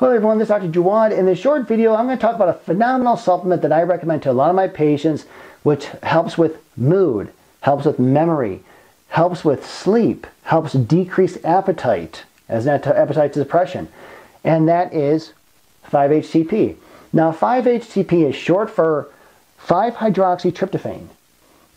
Hello everyone, this is Dr. Jawad. In this short video, I'm going to talk about a phenomenal supplement that I recommend to a lot of my patients, which helps with mood, helps with memory, helps with sleep, helps decrease appetite, as appetite suppression, and that is 5-HTP. Now 5-HTP is short for 5-hydroxytryptophan.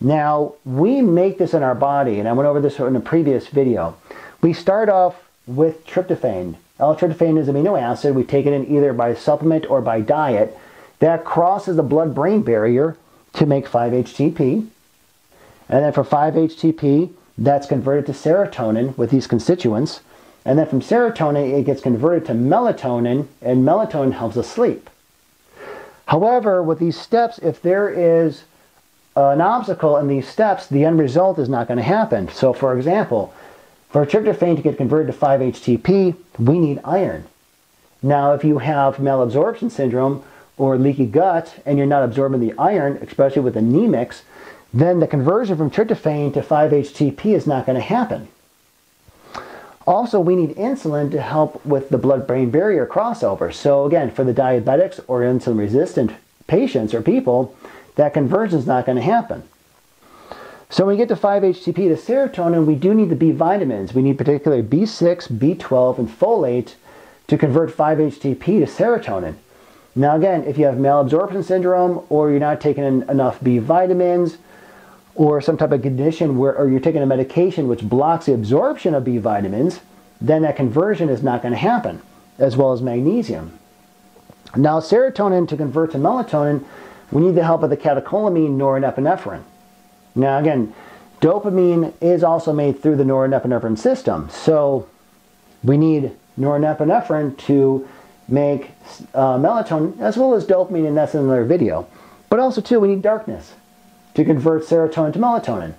Now we make this in our body, and I went over this in a previous video. We start off with tryptophan. L-tryptophan is an amino acid. We take it in either by supplement or by diet. That crosses the blood-brain barrier to make 5-HTP. And then for 5-HTP, that's converted to serotonin with these constituents. And then from serotonin, it gets converted to melatonin, and melatonin helps us sleep. However, with these steps, if there is an obstacle in these steps, the end result is not going to happen. So for example, for tryptophan to get converted to 5-HTP, we need iron. Now, if you have malabsorption syndrome or leaky gut and you're not absorbing the iron, especially with anemics, then the conversion from tryptophan to 5-HTP is not going to happen. Also, we need insulin to help with the blood-brain barrier crossover. So again, for the diabetics or insulin-resistant patients or people, that conversion is not going to happen. So when we get to 5-HTP to serotonin, we do need the B vitamins. We need particularly B6, B12, and folate to convert 5-HTP to serotonin. Now again, if you have malabsorption syndrome or you're not taking enough B vitamins or some type of condition or you're taking a medication which blocks the absorption of B vitamins, then that conversion is not going to happen, as well as magnesium. Now serotonin to convert to melatonin, we need the help of the catecholamine norepinephrine. Now again, dopamine is also made through the norepinephrine system. So we need norepinephrine to make melatonin as well as dopamine, and that's in another video. But also too, we need darkness to convert serotonin to melatonin.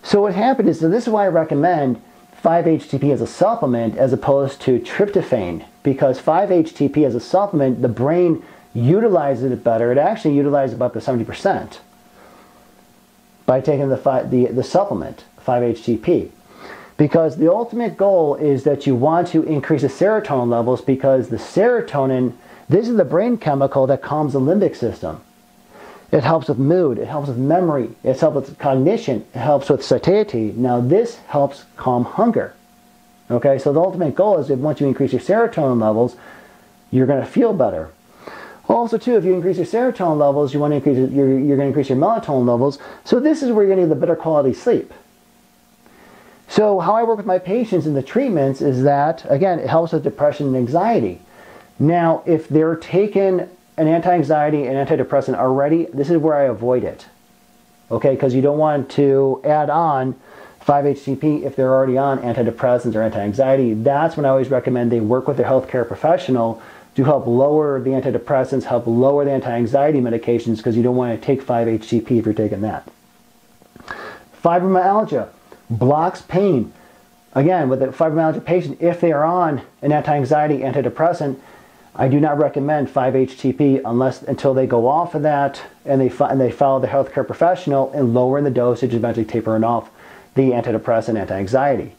So what happened is, so this is why I recommend 5-HTP as a supplement as opposed to tryptophan, because 5-HTP as a supplement, the brain utilizes it better. It actually utilizes about the 70%. By taking the supplement, 5-HTP. Because the ultimate goal is that you want to increase the serotonin levels, because the serotonin, this is the brain chemical that calms the limbic system. It helps with mood, it helps with memory, it helps with cognition, it helps with satiety. Now this helps calm hunger. Okay, so the ultimate goal is that once you increase your serotonin levels, you're going to feel better. Also too, if you increase your serotonin levels, you want to increase you're going to increase your melatonin levels. So this is where you're going to get the better quality sleep. So how I work with my patients in the treatments is that, again, it helps with depression and anxiety. Now, if they're taking an anti-anxiety and antidepressant already, this is where I avoid it. Okay, because you don't want to add on 5-HTP if they're already on antidepressants or anti-anxiety. That's when I always recommend they work with their healthcare professional to help lower the antidepressants, help lower the anti-anxiety medications, because you don't want to take 5-HTP if you're taking that. Fibromyalgia blocks pain. Again, with a fibromyalgia patient, if they are on an anti-anxiety antidepressant, I do not recommend 5-HTP until they go off of that and they follow the healthcare professional and lowering the dosage, eventually tapering off the antidepressant anti-anxiety.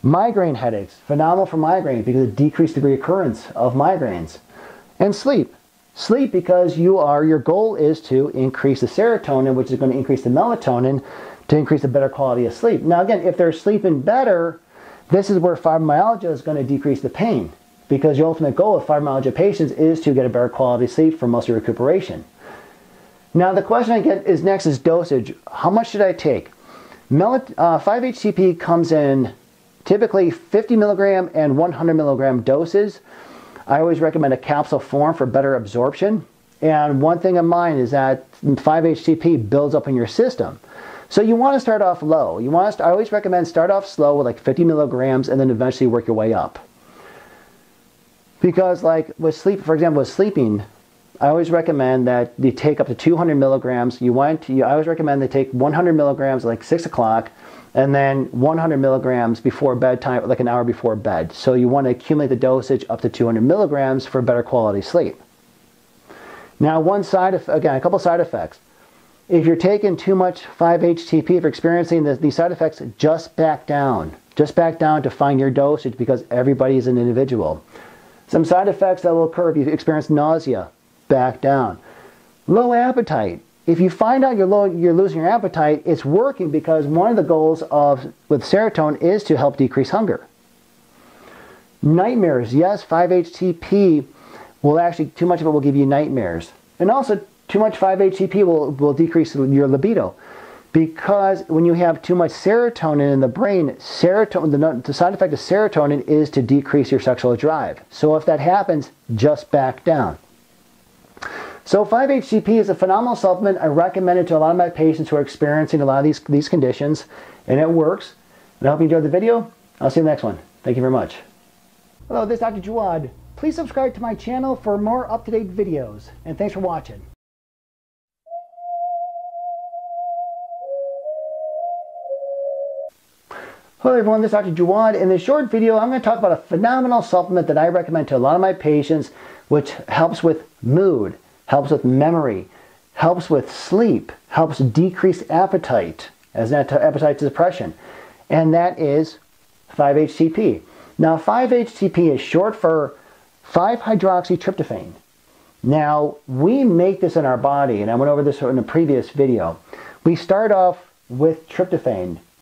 Migraine headaches, phenomenal for migraine because it decreases the reoccurrence of migraines. And sleep. Sleep because your goal is to increase the serotonin, which is going to increase the melatonin to increase the better quality of sleep. Now again, if they're sleeping better, this is where fibromyalgia is going to decrease the pain, because the ultimate goal of fibromyalgia patients is to get a better quality sleep for muscle recuperation. Now the question I get is next is dosage. How much should I take? 5-HTP comes in typically 50 milligram and 100 milligram doses. I always recommend a capsule form for better absorption. And one thing in mind is that 5-HTP builds up in your system. So you want to start off low. I always recommend start off slow with like 50 milligrams and then eventually work your way up. Because like with sleep, for example, with sleeping, I always recommend that you take up to 200 milligrams. I always recommend they take 100 milligrams like 6 o'clock, and then 100 milligrams before bedtime, like an hour before bed. So you want to accumulate the dosage up to 200 milligrams for better quality sleep. Now a couple side effects. If you're taking too much 5-HTP, if you're experiencing these side effects, just back down. Just back down to find your dosage, because everybody is an individual. Some side effects that will occur if you experience nausea, back down. Low appetite. If you find out you're losing your appetite, it's working because one of the goals with serotonin is to help decrease hunger. Nightmares. Yes, 5-HTP will actually, too much of it will give you nightmares. And also, too much 5-HTP will decrease your libido. Because when you have too much serotonin in the brain, the side effect of serotonin is to decrease your sexual drive. So if that happens, just back down. So 5-HTP is a phenomenal supplement. I recommend it to a lot of my patients who are experiencing a lot of these conditions, and it works. And I hope you enjoyed the video. I'll see you in the next one. Thank you very much. Hello, this is Dr. Jawad. Please subscribe to my channel for more up-to-date videos, and thanks for watching. Hello everyone, this is Dr. Jawad. In this short video, I'm going to talk about a phenomenal supplement that I recommend to a lot of my patients, which helps with mood, helps with memory, helps with sleep, helps decrease appetite, as an appetite suppression, and that is 5-HTP. Now, 5-HTP is short for 5-hydroxytryptophan. Now, we make this in our body, and I went over this in a previous video. We start off with tryptophan.